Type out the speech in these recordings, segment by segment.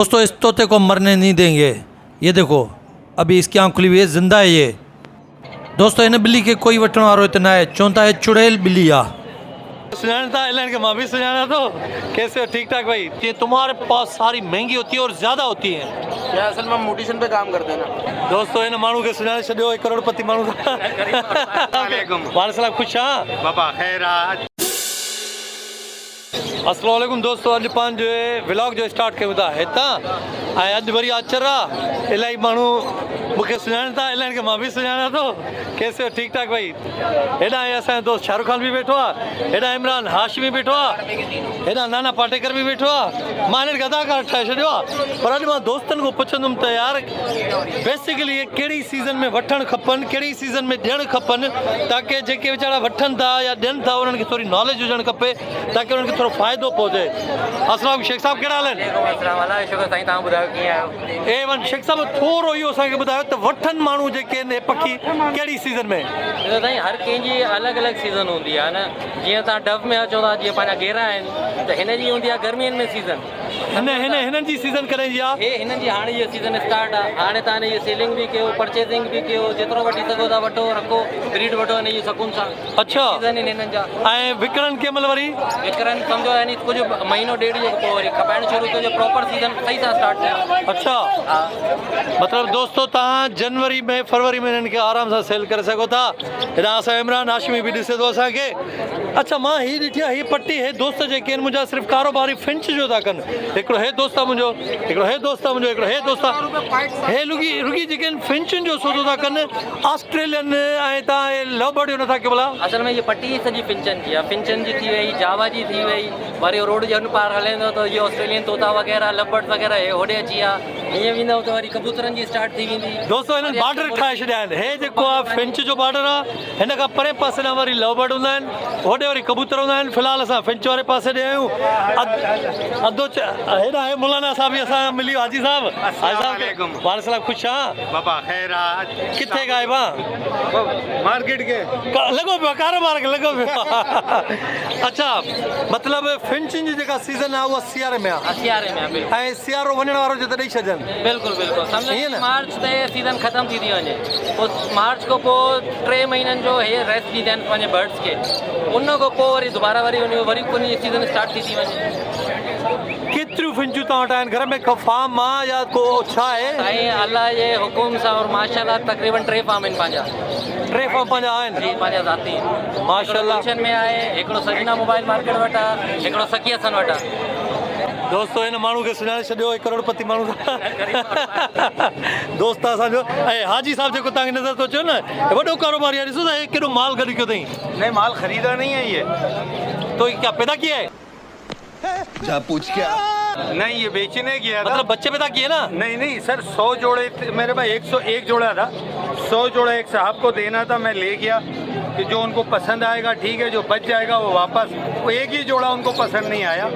दोस्तों इस तोते को मरने नहीं देंगे। ये देखो अभी इसकी आँख खुली हुई है, जिंदा है ये। दोस्तों इन बिल्ली के कोई वठण वारो इतना है, चौथा है चुड़ैल बिल्ली आ। सुजानता एलन के माँ भी सुजाना। तो कैसे हो? ठीक ठाक भाई। ये तुम्हारे पास सारी महंगी होती है और ज्यादा होती है। या असल में हम मोटिशन पे काम करते हैं ना। दोस्तों इन माण्हू के सुञाणे छॾियो, एक करोड़पति माण्हू वालेकुम सलाम। खुश हाँ बाबा खैर आज अस्सलाम वालेकुम। दोस्तों अॼु पंहिंजो व्लॉग जो स्टार्ट कयूं था हितां। ऐं अॼु वरी आचर आहे, इलाही माण्हू मूंखे सुञाणनि था, इलाही खे मां बि सुञाणा थो। कैसे हो? ठीक ठाक भाई। हेॾां आहे असांजो दोस्त शाहरुख खान बि वेठो आहे, हेॾां इमरान हाशमी वेठो आहे, हेॾां नाना पाटेकर बि वेठो आहे। मां हिननि खे अदाकार ठाहे छॾियो आहे। पर अॼु मां दोस्तनि खां पुछंदुमि त यार बेसिकली इहे कहिड़ी सीज़न में वठणु खपनि, कहिड़ी सीज़न में ॾियणु खपनि, ताकी जेके वीचारा वठनि था या ॾियनि था उन्हनि खे थोरी नॉलेज हुजणु खपे, ताकी उन्हनि खे थोरो फ़ाइदो पहुचे। अस्सलाम शेख साहब, कहिड़ा हाल आहिनि? ए वन शेख साहब थोरो इहो असांखे ॿुधायो त वठनि माण्हू जेके आहिनि पखी कहिड़ी सीज़न में? साईं हर कंहिंजी अलॻि अलॻि सीज़न हूंदी आहे न। जीअं तव्हां डव में अचो था, जीअं पंहिंजा गेरा आहिनि त हिन जी हूंदी आहे गर्मियुनि में सीज़न। हिननि जी सीज़न कॾहिं जी आहे? हिननि जी हाणे इहो सीज़न स्टार्ट आहे। हाणे तव्हां इहो सेलिंग बि कयो, परचेसिंग बि कयो, जेतिरो वठी सघो था वठो, रखो, ब्रीड वठो हिन जी सुकून सां। अच्छा सीज़न आहिनि हिननि जा। ऐं विकिणनि कंहिं महिल वरी? विकिणनि सम्झो यानी कुझु महीनो ॾेढ जो पोइ वरी खपाइणु शुरू कयो, प्रॉपर सीज़न सही सां स्टार्ट थियो। अच्छा हा मतिलबु दोस्तो तव्हां जनवरी में फरवरी में हिननि खे आराम सां सेल करे सघो था। हेॾा असां इमरान हाशमी बि ॾिसे थो असांखे। अच्छा मां हीअ ॾिठी आहे, हीअ पटी, हे दोस्त जेके आहिनि मुंहिंजा सिर्फ़ु कारोबारी फिंच जो था कनि। हिकिड़ो हे दोस्त आहे मुंहिंजो, हिकिड़ो हे दोस्त आहे मुंहिंजो, हिकिड़ो हे दोस्त आहे। हे रुगी जेके आहिनि फिंचुनि जो सौदो था कनि, ऑस्ट्रेलियन ऐं तव्हां हे लव बर्ड जो नथा कयो भला? असल में ये पट्टी सॼी फिंचन जी आहे। फिंचन जी थी वई, जावा जी थी वई, वरी रोड जे हुन पार हलेंदो त इहो ऑस्ट्रेलियन तोता वग़ैरह, लवबर्ड वग़ैरह हे होॾे अची विया। हीअं वेंदव त वरी कबूतरनि जी स्टार्ट थी वेंदी। दोस्तो हिननि बॉर्डर ठाहे छॾिया आहिनि। हे जेको आहे फिंच जो बॉर्डर आहे, हिन खां परे पासे ॾांहुं वरी लव बर्ड हूंदा आहिनि, होॾे वरी कबूतर हूंदा आहिनि। फ़िलहालु असां फिंच वारे पासे ॾे आहियूं। अधो हेॾा हे मौलाना साहब बि असां मिली वियो। हाजी साहब, वाले सलाम। खुश हाँ बाबा खैर आज किथे गायब आहे? मार्केट के लॻो पियो आहे कारोबार खे, लॻो पियो आहे। अच्छा मतिलबु फिंचुनि जी जेका सीज़न आहे उहा सियारे में आहे? सियारे में आहे बिल्कुलु। ऐं सियारो वञण वारो जो त ॾेई छॾनि। बिल्कुलु बिल्कुलु सम्झो ईअं न? मार्च ते सीज़न ख़तम थी वञे, पोइ मार्च खां पोइ 3 महीननि जो हे रेस्ट ॾींदा आहिनि पंहिंजे बर्ड्स खे। उन खां पोइ वरी दुबारा वरी वरी सीज़न स्टार्ट थी वञे। केतिरियूं फिंचूं तव्हां वटि आहिनि घर में? फार्म आहे या को छा आहे? साईं अल्लाह जे हुकुम सां और माशाल्लाह तक़रीबन 3 फार्म आहिनि पंहिंजा। 3 फार्म पंहिंजा आहिनि? जी पंहिंजा ज़ाती आहिनि। माशाल्लाह। गुलशन में आहे, हिकिड़ो सजना मोबाइल मार्केट वटि आहे, हिकिड़ो सखी हसन वटि आहे। दोस्तो हिन माण्हू खे सुञाणे छॾियो, एक करोड़पति माण्हू दोस्त आहे असांजो। ऐं हाजी साहब जेको तव्हांखे नज़र थो अचेव न, वॾो कारोबारी आहे। ॾिसो त हे केॾो माल गॾु कयो अथई। नहीं माल खरीदा नहीं है ये। तो ये क्या पैदा किया है? जा पूछ क्या? नहीं ये बेचने गया था। मतलब बच्चे पैदा किए ना? नहीं सर 100 जोड़े मेरे पास 101 जोड़ा था। 100 जोड़ा एक साहब को देना था, मैं ले गया कि जो उनको पसंद आएगा ठीक है, जो बच जाएगा वो वापस। वो एक ही जोड़ा उनको पसंद नहीं आया,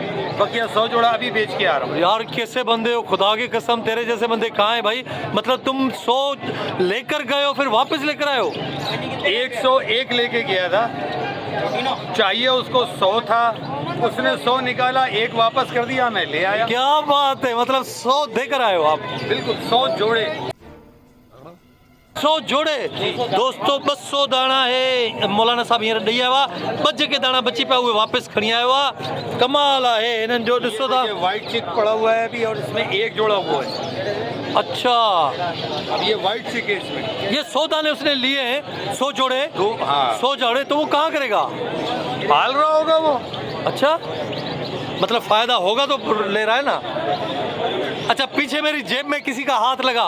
बकिया 100 जोड़ा अभी बेच के आ रहा हूँ। यार कैसे बंदे हो, खुदा की कसम तेरे जैसे बंदे कहाँ हैं भाई? मतलब तुम 100 लेकर गए हो फिर वापस लेकर आए हो? 101 लेके गया था, चाहिए उसको 100 था, उसने 100 निकाला, एक वापस कर दिया, मैं ले आया। क्या बात है, मतलब 100 देकर आए हो आप? बिल्कुल 100 जोड़े। 100 जोड़े दोस्तों। 200 दाना है मौलाना साहब हींअर ॾेई आयो आहे। 2 जेके दाना बची पिया उहे वापसि खणी आयो आहे। कमाल आहे हिननि जो। ॾिसो था व्हाइट चिक पड़ा हुआ है अभी, और इसमें एक जोड़ा हुआ है। अच्छा अब ये व्हाइट चिक है इसमें। ये 100 दाने उसने लिए हैं, 100 जोड़े। हाँ 100 जोड़े तो वो कहाँ करेगा? पाल रहा होगा वो। अच्छा मतलब फायदा होगा तो ले रहा है ना। अच्छा पीछे मेरी जेब में किसी का हाथ लगा,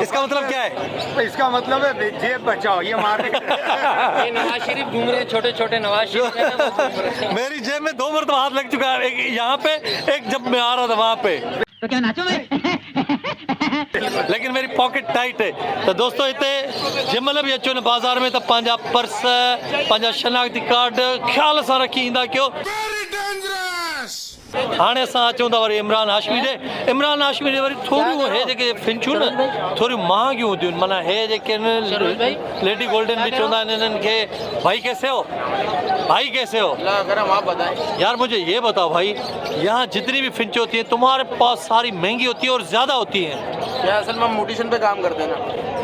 इसका मतलब क्या है? इसका मतलब है जेब बचाओ, ये मारने ये नवाज शरीफ घूम रहे हैं, छोटे छोटे नवाज शरीफ हैं ना, वो घूम रहे हैं। मेरी जेब में 2 मरतबा हाथ लग चुका है, एक यहाँ पे, एक जब मैं आ रहा था वहाँ पे। तो क्या नाचो मैं? लेकिन मेरी पॉकेट टाइट है। तो दोस्तों इतने जंहिंमहिल बि अचो न बाज़ार में, त पंहिंजा पर्स, पंहिंजा शनाख्ती कार्ड ख़्याल सां रखी ईंदा कयो। हाणे असां अचूं था वरी इमरान हाशमी ॾे। इमरान हाशमी ॾे वरी थोरियूं हे जेके फिंचूं न थोरियूं महांगियूं हूंदियूं आहिनि, माना हे जेके आहिनि लेडी गोल्डन भी चवंदा आहिनि इन्हनि खे। भाई कैसे हो, भाई कैसे हो? गरम आप बताएं। यार मुझे ये बताओ भाई, यहाँ जितनी भी फिंच होती हैं तुम्हारे पास सारी महंगी होती है और ज़्यादा होती हैं? क्या असल में हम मोटिशन पे काम करते हैं ना,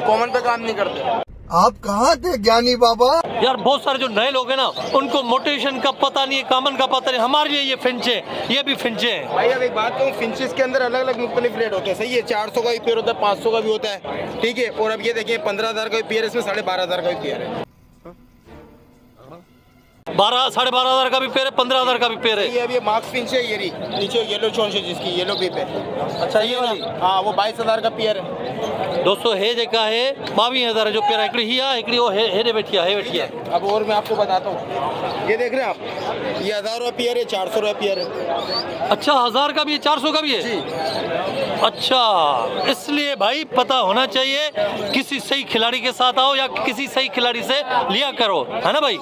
कॉमन पे काम नहीं करते। आप कहाँ थे ज्ञानी बाबा? यार बहुत सारे जो नए लोग हैं ना उनको मोटिवेशन का पता नहीं है, कॉमन का पता नहीं। हमारे लिए ये फिंचे, ये भी फिंचे हैं। भाई अब एक बात कहूँ, फिंचेस के अंदर अलग अलग मुख्तलिफ रेट होते हैं, सही है। 400 का भी पेयर होता है, 500 का भी होता है, ठीक है। और अब ये देखिए 15,000 का भी पेयर है, इसमें 12,500 का भी पेयर है। 12,500 का भी पेड़ है, 15,000 का भी पेड़ है। ये अब ये मार्क्स फिंच है, ये रही नीचे येलो चोंच है जिसकी, येलो पिप है। अच्छा ये वाली? हाँ वो 22,000 का पेयर है। दोस्तों हे जेका है 22,000 जो पेड़ हिकिड़ी ही आहे, हिकिड़ी वो हेॾे वेठी आहे, हे वेठी आहे। अब और मैं आपको बताता हूँ, ये देख रहे हैं आप, ये 1000 रुपये पेयर है, 400 रुपये पेयर है। अच्छा 1000 का भी है, 400 का भी है? अच्छा, इसलिए भाई पता होना चाहिए, किसी सही खिलाड़ी के साथ आओ या किसी सही खिलाड़ी से लिया करो, है ना भाई?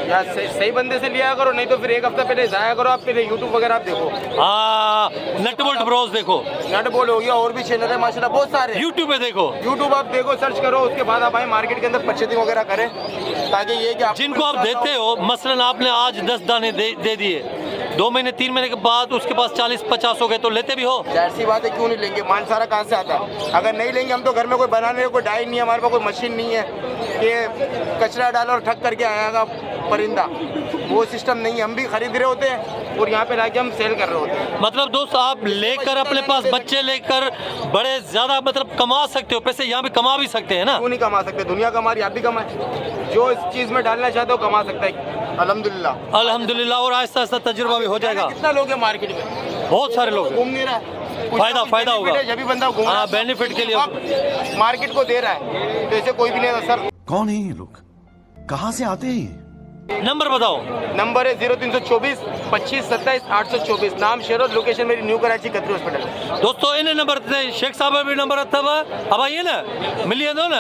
या सही बंदे से लिया करो, नहीं तो फिर एक हफ्ता पहले जाया करो। आप पहले यूट्यूब वगैरह आप देखो। हाँ नट बोल्ट ब्रोस देखो, नट बोल्ट हो गया, और भी चैनल है माशाल्लाह बहुत सारे। यूट्यूब पे देखो, यूट्यूब आप देखो, सर्च करो, उसके बाद आप आए मार्केट के अंदर परचेजिंग वगैरह करें, ताकि ये कि जिनको आप देते हो, मसलन आपने आज 10 दाने दे दिए, 2 महीने 3 महीने के बाद उसके पास 40-50 हो गए तो लेते भी हो? जाहिर सी बात है, क्यों नहीं लेंगे? मान सारा कहाँ से आता है? अगर नहीं लेंगे, हम तो घर में कोई बनाने का कोई डाई नहीं है, हमारे पास कोई मशीन नहीं है कि कचरा डालो और ठक करके आएगा परिंदा, वो सिस्टम नहीं है। हम भी खरीद रहे होते हैं और यहाँ पे लाके हम सेल कर रहे होते हैं। मतलब दोस्त आप लेकर अपने पास बच्चे लेकर बड़े ज्यादा मतलब कमा सकते हो पैसे, यहाँ भी कमा भी सकते हैं ना? क्यों नहीं कमा सकते? दुनिया कमा रही, आप भी कमाए। जो इस चीज में डालना चाहते हो कमा सकता है, अल्हम्दुलिल्लाह। अल्हम्दुलिल्लाह, और आहिस्ता आहिस्ता तजुर्बा भी हो जाएगा। कितना लोग हैं मार्केट में? बहुत सारे लोग घूम नहीं रहा है, फायदा होगा जब भी बंदा घूम रहा है, बेनिफिट के लिए मार्केट को दे रहा है, तो ऐसे कोई भी नहीं है सर। कौन है ये लोग, कहाँ से आते हैं? नंबर बताओ। नंबर है 0324 25 27 824। नाम शेरोज, लोकेशन मेरी न्यू कराची कतरी हॉस्पिटल। दोस्तों इन नंबर ते शेख साहब भी नंबर अथव, अब आइए ना, मिली वेंदो न।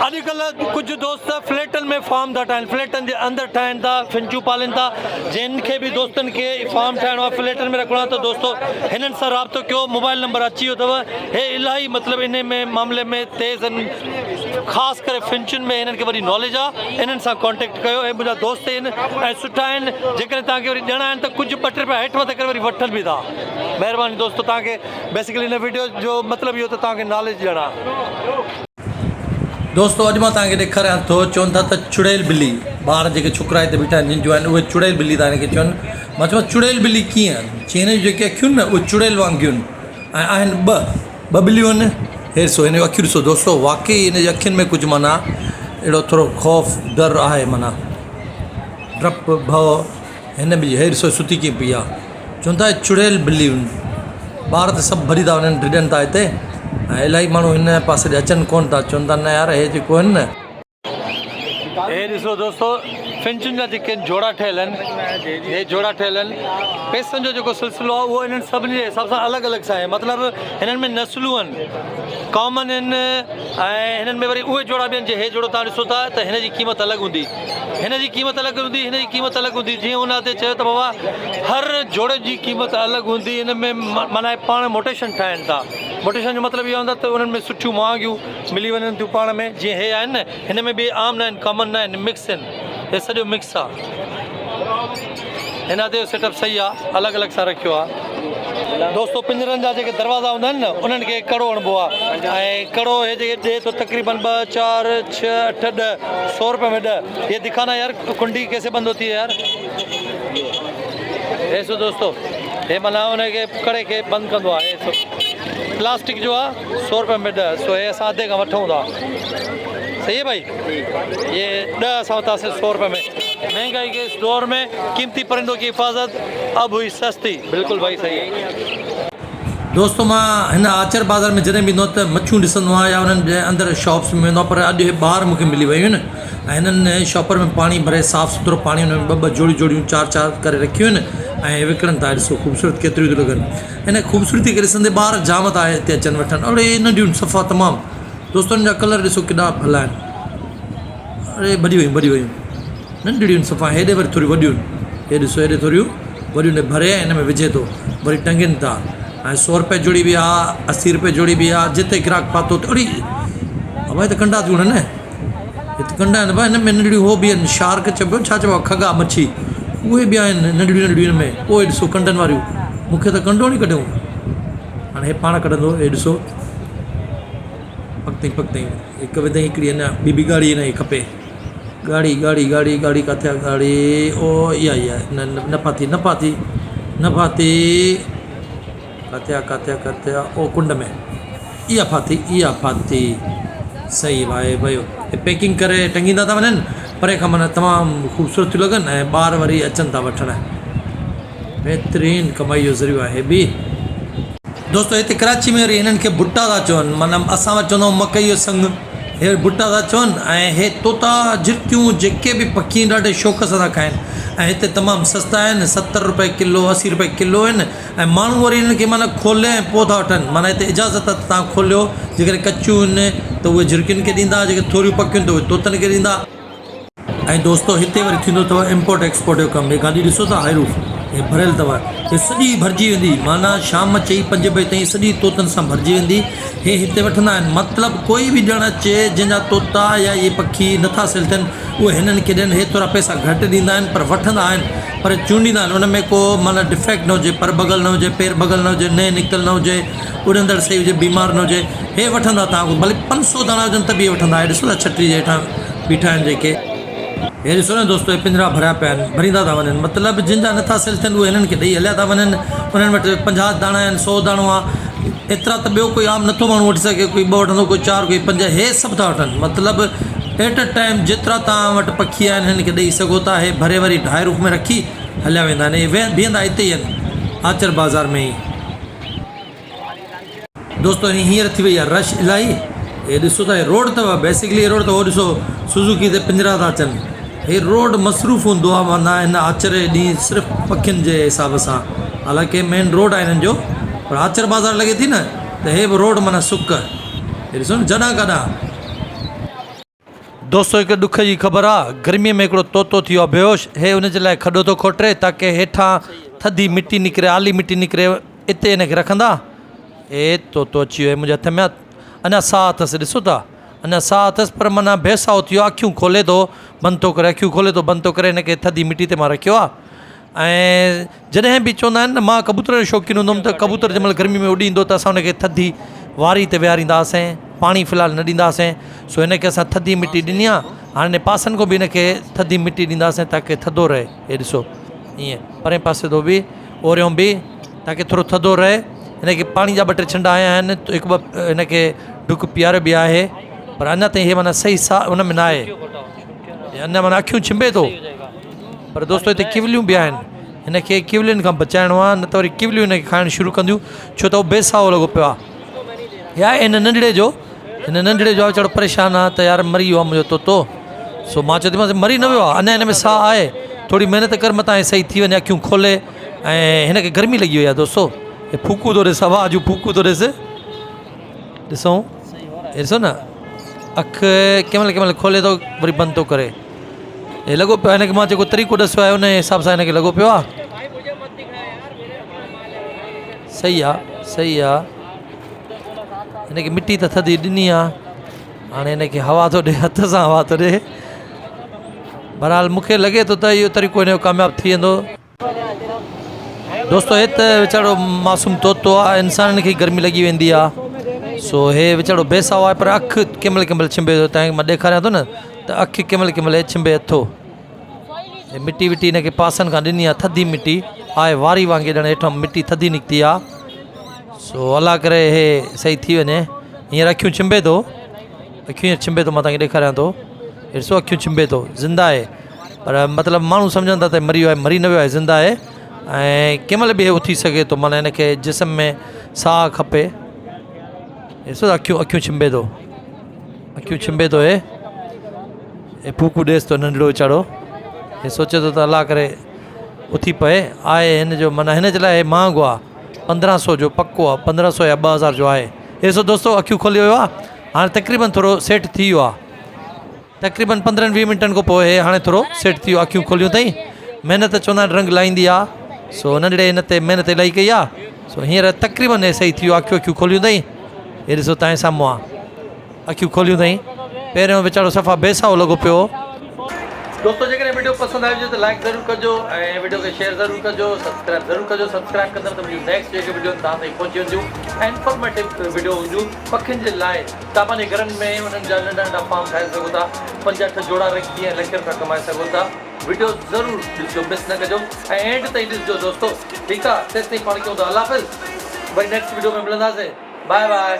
अॼुकल्ह कुझु दोस्त फ्लैटनि में फार्म था ठाहिनि, फ्लैटनि जे अंदरि ठाहिनि था, फिंचूं पालनि था। जिन खे बि दोस्तनि खे फार्म ठाहिणो आहे, फ्लैटनि में रखणो आहे, त दोस्तों हिननि सां राब्तो कयो। मोबाइल नंबर अची वियो अथव। हे इलाही मतिलबु इन में मामले में तेज़ आहिनि, ख़ासि करे फिंचुनि में हिननि खे वरी नॉलेज आहे। इन्हनि सां कॉन्टेक्ट कयो, ऐं मुंहिंजा दोस्त आहिनि ऐं सुठा आहिनि। जेकॾहिं तव्हांखे वरी ॾियणा आहिनि त कुझु 2-3 रुपया हेठि मथे करे वरी वठनि बि था। महिरबानी दोस्तों, तव्हांखे बेसिकली हिन वीडियो जो मतिलबु इहो त तव्हांखे नॉलेज ॾियणु आहे। दोस्तों अॼु मां तव्हांखे ॾेखारियां थो, चवनि था त चुड़ैल ॿिली, ॿार जेके छोकिरा हिते बीठा आहिनि जिन जो आहिनि उहे चुड़ैल ॿिली था हिनखे चवनि। मां चवां चुड़ैल ॿिली कीअं? चई हिन जूं जेके अखियूं आहिनि न उहे चुड़ैल वांगियूं आहिनि ऐं आहिनि ॿ ॿिलियूं आहिनि। हे ॾिसो हिन जूं अखियूं ॾिसो दोस्तों, वाक़ई हिन जी अखियुनि में कुझु माना अहिड़ो थोरो ख़ौफ़ डर आहे, माना डप भउ हिन बि। हे ॾिसो सुती कीअं पई आहे। चवनि था चुड़ैल ॿिलियूं, ॿार त सभु भरी था वञनि, डिॼनि था हिते, ऐं इलाही माण्हू हिन पासे ॾे अचनि कोन था। चवनि था न यार हे जेको आहिनि न, हे ॾिसो दोस्तों फिंचुनि जा जेके जोड़ा ठहियल आहिनि, हे जोड़ा ठहियल आहिनि। पैसनि जो जेको सिलसिलो आहे उहो इन्हनि सभिनी जे हिसाब सां अलॻि अलॻि सां आहे। मतिलबु हिननि में नस्लूं आहिनि, कॉमन आहिनि, ऐं हिननि में वरी उहे जोड़ा बि आहिनि। जे हे जोड़ो तव्हां ॾिसो था त हिन जी क़ीमत अलॻि हूंदी, हिन जी क़ीमत अलॻि हूंदी, हिन जी क़ीमत अलॻि हूंदी। जीअं हुन ते चयो त बाबा हर जोड़े जी क़ीमत अलॻि हूंदी। हिन में माना पाण मोटेशन ठाहिनि था। मोटेशन जो मतिलबु इहो हूंदो त उन्हनि में सुठियूं महांगियूं मिली वञनि थियूं पाण में। जीअं हे आहिनि न, हिन में बि आम न आहिनि, कॉमन न आहिनि, मिक्स आहिनि। हे सॼो मिक्स आहे। हिन ते सेटअप सही आहे, अलॻि अलॻि सां रखियो आहे। दोस्तों पिंजरनि जा जेके दरवाज़ा हूंदा आहिनि न उन्हनि खे कड़ो हणिबो आहे, ऐं कड़ो हे जेके ॾिए थो तक़रीबन 2, 4, 6, 8, 10 100 रुपये में 10। ये दिखाना यार कुंडी कैसे बंद होती है यार। ऐसो दोस्तों हे माना उनखे कड़े खे बंदि कंदो आहे। ऐसो प्लास्टिक जो आहे 100 रुपये में 10। सो हे असां अधे खां वठूं था, सही है भाई। ये 10 असां वरितासीं 100 रुपये में। महंगाई के इस दौर में कीमती परिंदों की हिफाजत अब हुई सस्ती। बिल्कुल भाई सही है। दोस्तों मां हिन आचर बाज़ार में जॾहिं बि ईंदो त मच्छियूं ॾिसंदो आहियां या उन्हनि जे अंदरि शॉप्स में वेंदो आहे, पर अॼु हे ॿाहिरि मूंखे मिली वियूं आहिनि ऐं हिननि शॉपर में पाणी भरे साफ़ु सुथिरो पाणी हुन में 2-2 जोड़ियूं 4-4 करे रखियूं आहिनि ऐं विकिणनि था। ॾिसो ख़ूबसूरत केतिरियूं थी लॻनि। हिन ख़ूबसूरती खे ॾिसंदे ॿार जाम था हिते अचनि वठनि। अड़े नंढियूं सफ़ा तमामु। दोस्तों हिन जा कलर ॾिसो केॾा भला आहिनि। अड़े भॼी वयूं नंढड़ियूं सफ़ा, हेॾे वरी थोरी वॾियूं। हे ॾिसो हेॾे थोरियूं वरियूं ने भरे हिन में विझे थो वरी टंगिनि था ऐं 100 रुपए जोड़ी बि आहे 80 रुपए जोड़ी बि आहे जिते ग्राहक पातो थोरी भाई त कंडा थियूं न हिते कंडा आहिनि भाई हिन में नंढड़ियूं हो बि आहिनि शार्क चइबो छा चइबो आहे खगा मच्छी उहे बि आहिनि नंढड़ियूं नंढड़ियूं हिन में पोइ ॾिसो कंडनि वारियूं मूंखे त कंडो नी कढियूं हाणे हे पाण कढंदो हे ॾिसो पकतई हिकु विधई हिकिड़ी अञा ॿी गाड़ी हिन जी खपे गाड़ी किथे आहे गाड़ी ओ इहा न फाती किथे आहे ओ कुंड में इहा फाती सही भाई भयो पैकिंग करे टंगींदा था वञनि परे खां माना तमामु ख़ूबसूरत थियूं लॻनि ऐं ॿार वरी अचनि था वठण बहितरीनु कमाई जो ज़रियो आहे बि दोस्तो हिते कराची में वरी हिननि खे भुट्टा था चवनि माना असां वटि चवंदा आहियूं मकई जो संग हे भुट्टा था चवनि ऐं हे तोता झिरकियूं जेके बि पखी ॾाढे शौक़ सां था खाइनि ऐं हिते तमामु सस्ता आहिनि 70 रुपए किलो 80 रुपए किलो आहिनि ऐं माण्हू वरी हिननि खे माना खोले ऐं पोइ था वठनि माना हिते इजाज़त तव्हां खोलियो जेकॾहिं कचियूं आहिनि त उहे झिरकियुनि खे ॾींदा जेके थोरियूं पकियूं त उहे तोतनि खे ॾींदा ऐं दोस्तो हिते वरी थींदो अथव इम्पोर्ट एक्सपोर्ट जो कमु हे गाॾी ॾिसो था हाईरूफ हे भरियल अथव हे सॼी भरिजी वेंदी माना शाम चई 5 बजे ताईं सॼी तोतनि सां भरिजी वेंदी हे हिते वठंदा आहिनि मतिलबु कोई बि ॼण अचे जंहिंजा तोता या इहे पखी नथा सेल थियनि उहे हिननि खे ॾियनि हे थोरा पैसा घटि ॾींदा आहिनि पर वठंदा आहिनि पर चूंडींदा आहिनि उन में को माना डिफेक्ट न हुजे पर बगल न हुजे पेर बगल न हुजे नए निकितल न हुजे उड़ंदड़ सही हुजे बीमार न हुजे हे वठंदा तव्हां भले 500 दाणा हुजनि त बि वठंदा हे ॾिसो था छटी जे हेठां बीठा आहिनि जेके हे ॾिसो न दोस्तो हे पिंजरा भरिया पिया आहिनि भरींदा था वञनि मतिलबु जिन जा नथा सेल थियनि उहे हिननि खे ॾेई हलिया था वञनि उन्हनि वटि 50 दाणा आहिनि 100 दाणो आहे एतिरा त ॿियो कोई आम नथो माण्हू वठी सघे कोई 2 वठंदो कोई 4 कोई 5 हे सभु था वठनि मतिलबु एट अ टाइम जेतिरा तव्हां वटि पखी आहिनि हिन खे ॾेई सघो था हे भरे वरी ढाई रूप में रखी हलिया वेंदा आहिनि हे बीहंदा हिते ई आहिनि आचर बाज़ार में ई दोस्तो हींअर थी वई आहे रश इलाही हे ॾिसो था हे रोड अथव बेसिकली रोड अथव ॾिसो सुज़ुकी ते पिंजरा था अचनि हे रोड मसरूफ़ हूंदो आहे माना हिन आचर ॾींहुं सिर्फ़ु पखियुनि जे हिसाब सां हालांकि मेन रोड आहे हिननि जो पर आचर बाज़ार लॻे थी न त हे बि रोड माना सुक हे ॾिसो न जॾां काॾां दोस्तो हिकु ॾुख जी ख़बर आहे गर्मीअ में हिकिड़ो तोतो थी वियो आहे बेहोश हे हुनजे लाइ खॾो थो खोटे ताकी हेठां थधी मिटी निकिरे आली मिटी निकिरे हिते हिनखे रखंदा हे तोतो अची वियो मुंहिंजे हथ में अञा साह अथसि ॾिसो था अञा साह अथसि पर माना बेसाओ थी वियो आहे अखियूं खोले थो बंदि थो करे अखियूं खोले थो बंदि थो करे हिनखे थधी मिटी ते मां रखियो आहे ऐं जॾहिं बि चवंदा आहिनि न मां कबूतर जो शौक़ीन हूंदुमि त कबूतर जंहिंमहिल गर्मी में उॾी ईंदो त असां हुनखे थधी वारी ते विहारींदासीं पाणी फ़िलहालु न ॾींदासीं सो हिनखे असां थधी मिटी ॾिनी आहे हाणे पासनि खां बि हिनखे थधी मिटी ॾींदासीं ताकी थधो रहे हे ॾिसो ईअं परे पासे थो बि ओरियों बि ताकी थोरो थधो रहे हिनखे पाणी जा 2-3 छिंडा आया आहिनि हिकु ॿ हिनखे डुक पीआरियो बि आहे पर अञा ताईं हे माना सही साह हुन में न आहे अञा माना अखियूं छिंबे थो पर दोस्तो हिते किवलियूं बि आहिनि हिनखे किवलियुनि खां बचाइणो आहे न त वरी किवलियूं हिनखे खाइणु शुरू कंदियूं छो त उहो बेसाओ लॻो पियो आहे या हिन नंढड़े जो वीचारो परेशान आहे त यार मरी वियो आहे मुंहिंजो तोतो सो मां चयोमांसि मरी न वियो आहे अञा हिन में साह आहे थोरी महिनत कर मतां हे सही थी वञे अखियूं खोले ऐं हिनखे गर्मी लॻी वई आहे दोस्तो हे फूकू थो ॾिस हवा जूं फूकू थो ॾिस ॾिसूं ॾिसो न अखि कंहिंमहिल खोले थो वरी बंदि थो करे हे लॻो पियो आहे हिनखे मां जेको तरीक़ो ॾिसो आहे उन हिसाब सां हिनखे लॻो पियो आहे सही आहे हिनखे मिटी त थधी ॾिनी आहे हाणे हिनखे हवा थो ॾिए हथ सां हवा थो ॾिए बहरहाल मूंखे लॻे थो त इहो तरीक़ो हिनजो कामयाबु थी वेंदो दोस्तो हे त वीचारो मासूम तोतो आहे इंसाननि खे गर्मी लॻी वेंदी आहे सो हे वीचारो बेसाओ आहे पर अखि कंहिंमहिल छिंबे थो तव्हांखे मां ॾेखारियां थो न त अखि कंहिंमहिल छिंबे थो हे मिटी विटी हिनखे पासनि खां ॾिनी आहे थधी मिटी आहे वारी वांगुरु ॼण हेठां मिटी थधी निकिती आहे सो अला करे हे सही थी वञे हींअर अखियूं छिंबे थो अखियूं छिंबे थो मां तव्हांखे ॾेखारियां थो ॾिसो अखियूं छिंबे थो ज़िंदा आहे पर मतिलबु माण्हू सम्झनि था त मरी वियो आहे मरी न वियो आहे ज़िंदा आहे ऐं कंहिंमहिल बि हे उथी सघे थो माना हिनखे जिस्म में साह खपे ॾिसो अखियूं छिंबे थो हे फूकू ॾेसि थो नंढड़ो वीचारो हे सोचे थो त अलाह करे उथी पए आहे हिन जो माना हिन जे लाइ महांगो आहे 1500 जो पको आहे 1500 या 2000 जो आहे ॾिसो दोस्तो अखियूं खोली वियो आहे हाणे तक़रीबन थोरो सेट थी वियो आहे तक़रीबन 15-20 मिंटनि खां पोइ हे हाणे थोरो सेट थी वियो अखियूं खोलियूं अथई महिनत चवंदा आहिनि रंग लाहींदी आहे। सो नंढड़े हिन ते महिनत इलाही कई आहे। सो हींअर तक़रीबन सही थी वियो, अखियूं अखियूं खोलियूं अथई। हे ॾिसो तव्हांजे साम्हूं आहे, अखियूं खोलियूं अथई। पहिरियों वीचारो सफ़ा बेसाओ लॻो पियो। दोस्तों जेकॾहिं वीडियो पसंदि आयो त लाइक ज़रूरु कजो ऐं वीडियो खे शेयर ज़रूरु कजो, सब्सक्राइब ज़रूरु कजो। सब्सक्राइब कंदव त मुंहिंजूं नेक्स्ट जेके वीडियो तव्हां ताईं पहुची वेंदियूं ऐं इंफॉर्मेटिव वीडियो हूंदियूं पखियुनि जे लाइ। तव्हां पंहिंजे घरनि में उन्हनि जा नंढा नंढा फार्म ठाहे सघो था, 5-8 जोड़ा रखी ऐं लख रुपया कमाए सघो था। वीडियो ज़रूरु ॾिसजो, मिस न कजो ऐं एंड ताईं ॾिसजो दोस्तों, ठीकु आहे? तेसि ताईं पाण कयूं था अल्लाह हाफ़िज़, वरी नेक्स्ट वीडियो में मिलंदासीं। Bye by.